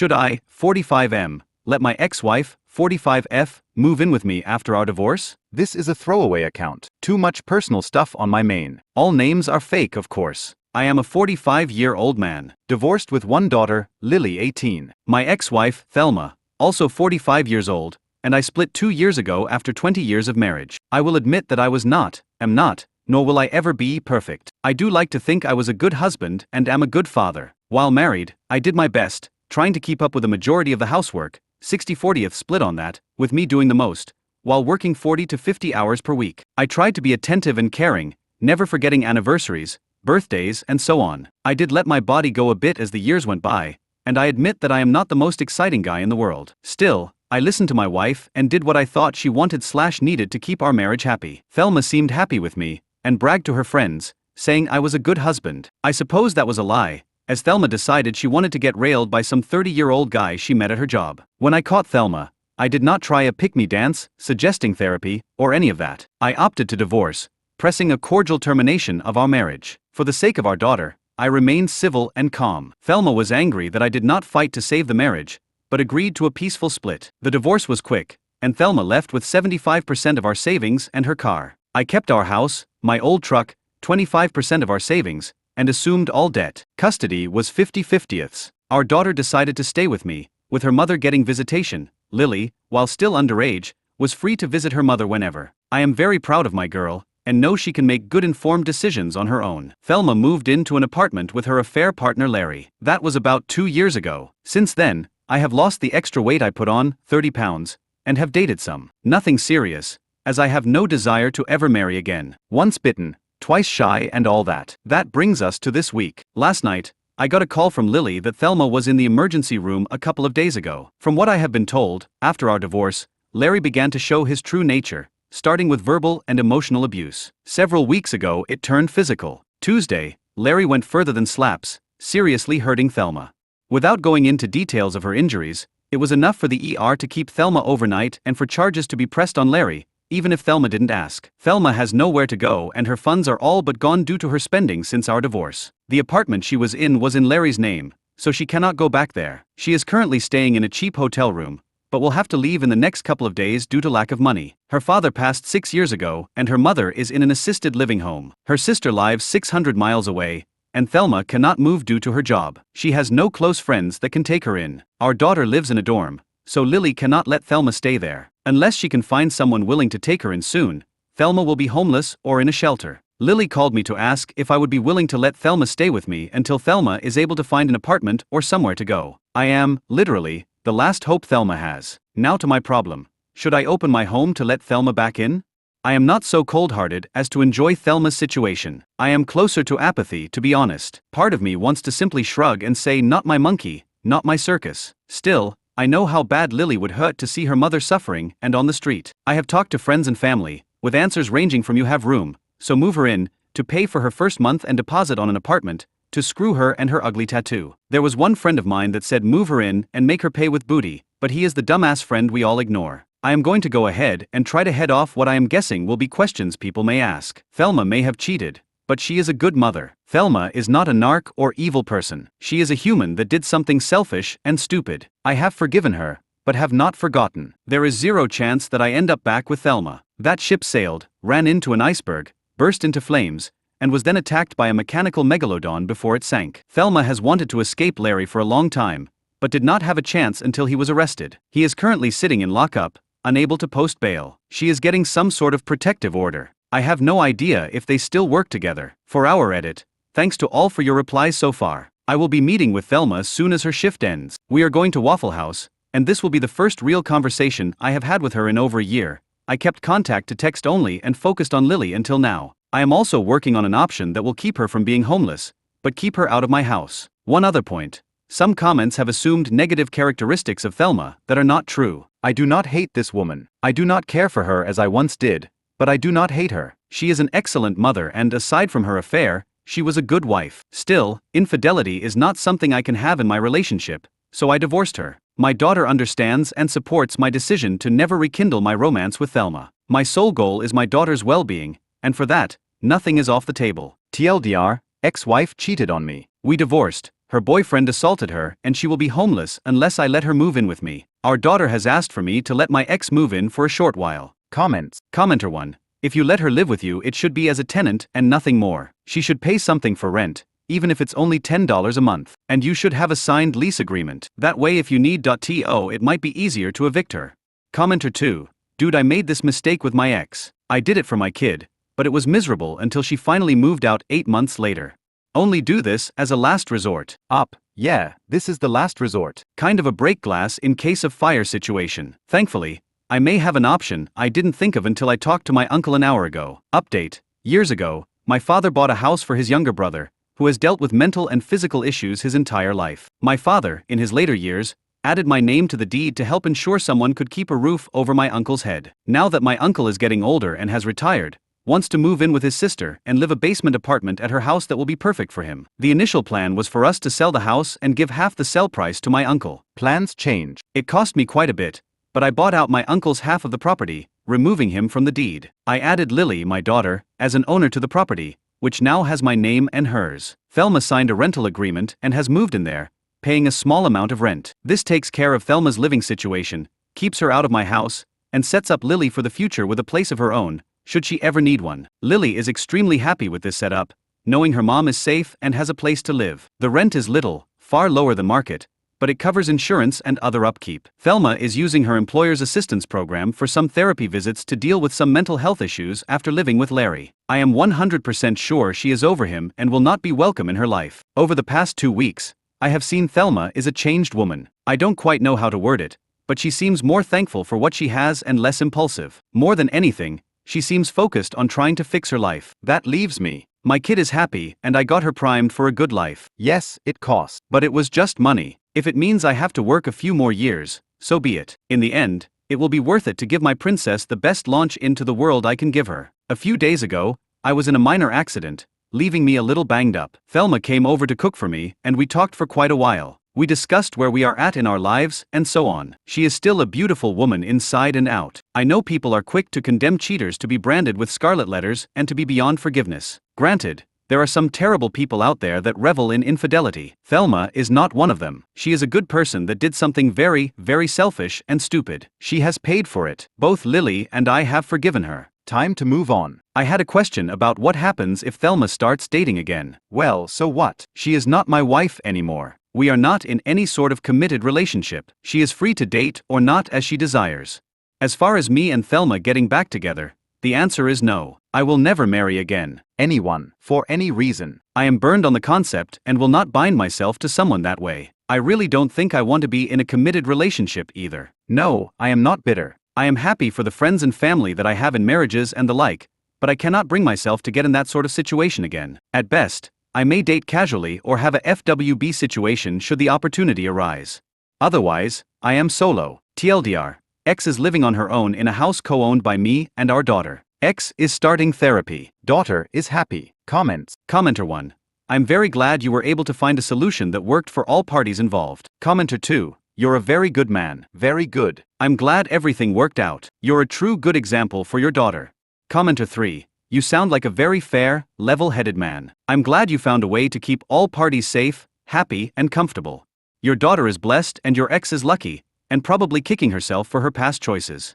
Should I, 45M, let my ex-wife, 45F, move in with me after our divorce? This is a throwaway account. Too much personal stuff on my main. All names are fake, of course. I am a 45-year-old man, divorced with one daughter, Lily 18. My ex-wife, Thelma, also 45 years old, and I split 2 years ago after 20 years of marriage. I will admit that I am not, nor will I ever be perfect. I do like to think I was a good husband and am a good father. While married, I did my best, trying to keep up with the majority of the housework, 60-40th split on that, with me doing the most, while working 40 to 50 hours per week. I tried to be attentive and caring, never forgetting anniversaries, birthdays, and so on. I did let my body go a bit as the years went by, and I admit that I am not the most exciting guy in the world. Still, I listened to my wife and did what I thought she wanted/needed to keep our marriage happy. Thelma seemed happy with me, and bragged to her friends, saying I was a good husband. I suppose that was a lie, as Thelma decided she wanted to get railed by some 30-year-old guy she met at her job. When I caught Thelma, I did not try a pick-me dance, suggesting therapy, or any of that. I opted to divorce, pressing a cordial termination of our marriage. For the sake of our daughter, I remained civil and calm. Thelma was angry that I did not fight to save the marriage, but agreed to a peaceful split. The divorce was quick, and Thelma left with 75% of our savings and her car. I kept our house, my old truck, 25% of our savings, and assumed all debt. Custody was 50-50ths. Our daughter decided to stay with me, with her mother getting visitation. Lily, while still underage, was free to visit her mother whenever. I am very proud of my girl, and know she can make good informed decisions on her own. Thelma moved into an apartment with her affair partner Larry. That was about 2 years ago. Since then, I have lost the extra weight I put on, 30 pounds, and have dated some. Nothing serious, as I have no desire to ever marry again. Once bitten, twice shy and all that. That brings us to this week. Last night, I got a call from Lily that Thelma was in the emergency room a couple of days ago. From what I have been told, after our divorce, Larry began to show his true nature, starting with verbal and emotional abuse. Several weeks ago it turned physical. Tuesday, Larry went further than slaps, seriously hurting Thelma. Without going into details of her injuries, it was enough for the ER to keep Thelma overnight and for charges to be pressed on Larry, even if Thelma didn't ask. Thelma has nowhere to go and her funds are all but gone due to her spending since our divorce. The apartment she was in Larry's name, so she cannot go back there. She is currently staying in a cheap hotel room, but will have to leave in the next couple of days due to lack of money. Her father passed 6 years ago and her mother is in an assisted living home. Her sister lives 600 miles away, and Thelma cannot move due to her job. She has no close friends that can take her in. Our daughter lives in a dorm, so Lily cannot let Thelma stay there. Unless she can find someone willing to take her in soon, Thelma will be homeless or in a shelter. Lily called me to ask if I would be willing to let Thelma stay with me until Thelma is able to find an apartment or somewhere to go. I am, literally, the last hope Thelma has. Now to my problem. Should I open my home to let Thelma back in? I am not so cold-hearted as to enjoy Thelma's situation. I am closer to apathy, to be honest. Part of me wants to simply shrug and say not my monkey, not my circus. Still, I know how bad Lily would hurt to see her mother suffering and on the street. I have talked to friends and family, with answers ranging from you have room, so move her in, to pay for her first month and deposit on an apartment, to screw her and her ugly tattoo. There was one friend of mine that said move her in and make her pay with booty, but he is the dumbass friend we all ignore. I am going to go ahead and try to head off what I am guessing will be questions people may ask. Thelma may have cheated, but she is a good mother. Thelma is not a narc or evil person. She is a human that did something selfish and stupid. I have forgiven her, but have not forgotten. There is zero chance that I end up back with Thelma. That ship sailed, ran into an iceberg, burst into flames, and was then attacked by a mechanical megalodon before it sank. Thelma has wanted to escape Larry for a long time, but did not have a chance until he was arrested. He is currently sitting in lockup, unable to post bail. She is getting some sort of protective order. I have no idea if they still work together. For our edit, thanks to all for your replies so far. I will be meeting with Thelma as soon as her shift ends. We are going to Waffle House, and this will be the first real conversation I have had with her in over a year. I kept contact to text only and focused on Lily until now. I am also working on an option that will keep her from being homeless, but keep her out of my house. One other point. Some comments have assumed negative characteristics of Thelma that are not true. I do not hate this woman. I do not care for her as I once did, but I do not hate her. She is an excellent mother and aside from her affair, she was a good wife. Still, infidelity is not something I can have in my relationship, so I divorced her. My daughter understands and supports my decision to never rekindle my romance with Thelma. My sole goal is my daughter's well-being, and for that, nothing is off the table. TLDR, ex-wife cheated on me. We divorced. Her boyfriend assaulted her and she will be homeless unless I let her move in with me. Our daughter has asked for me to let my ex move in for a short while. Comments. Commenter 1. If you let her live with you, it should be as a tenant and nothing more. She should pay something for rent, even if it's only $10 a month. And you should have a signed lease agreement. That way if you need .to it might be easier to evict her. Commenter 2. Dude, I made this mistake with my ex. I did it for my kid, but it was miserable until she finally moved out 8 months later. Only do this as a last resort. Up. Yeah, this is the last resort. Kind of a break glass in case of fire situation. Thankfully, I may have an option I didn't think of until I talked to my uncle an hour ago. Update. Years ago, my father bought a house for his younger brother, who has dealt with mental and physical issues his entire life. My father, in his later years, added my name to the deed to help ensure someone could keep a roof over my uncle's head. Now that my uncle is getting older and has retired, wants to move in with his sister and live a basement apartment at her house that will be perfect for him. The initial plan was for us to sell the house and give half the sell price to my uncle. Plans change. It cost me quite a bit, but I bought out my uncle's half of the property, removing him from the deed. I added Lily, my daughter, as an owner to the property, which now has my name and hers. Thelma signed a rental agreement and has moved in there, paying a small amount of rent. This takes care of Thelma's living situation, keeps her out of my house, and sets up Lily for the future with a place of her own, should she ever need one. Lily is extremely happy with this setup, knowing her mom is safe and has a place to live. The rent is little, far lower than market, but it covers insurance and other upkeep. Thelma is using her employer's assistance program for some therapy visits to deal with some mental health issues after living with Larry. I am 100% sure she is over him and will not be welcome in her life. Over the past 2 weeks, I have seen Thelma is a changed woman. I don't quite know how to word it, but she seems more thankful for what she has and less impulsive. More than anything, she seems focused on trying to fix her life. That leaves me. My kid is happy and I got her primed for a good life. Yes, it cost, but it was just money. If it means I have to work a few more years, so be it. In the end, it will be worth it to give my princess the best launch into the world I can give her. A few days ago, I was in a minor accident, leaving me a little banged up. Thelma came over to cook for me and we talked for quite a while. We discussed where we are at in our lives and so on. She is still a beautiful woman inside and out. I know people are quick to condemn cheaters to be branded with scarlet letters and to be beyond forgiveness. Granted, there are some terrible people out there that revel in infidelity. Thelma is not one of them. She is a good person that did something very, very selfish and stupid. She has paid for it. Both Lily and I have forgiven her. Time to move on. I had a question about what happens if Thelma starts dating again. Well, so what? She is not my wife anymore. We are not in any sort of committed relationship. She is free to date or not as she desires. As far as me and Thelma getting back together, the answer is no. I will never marry again. Anyone, for any reason. I am burned on the concept and will not bind myself to someone that way. I really don't think I want to be in a committed relationship either. No, I am not bitter. I am happy for the friends and family that I have in marriages and the like, but I cannot bring myself to get in that sort of situation again. At best, I may date casually or have a FWB situation should the opportunity arise. Otherwise, I am solo. TLDR. X is living on her own in a house co-owned by me and our daughter. X is starting therapy. Daughter is happy. Comments. Commenter 1. I'm very glad you were able to find a solution that worked for all parties involved. Commenter 2. You're a very good man. Very good. I'm glad everything worked out. You're a true good example for your daughter. Commenter 3. You sound like a very fair, level-headed man. I'm glad you found a way to keep all parties safe, happy, and comfortable. Your daughter is blessed and your ex is lucky, and probably kicking herself for her past choices.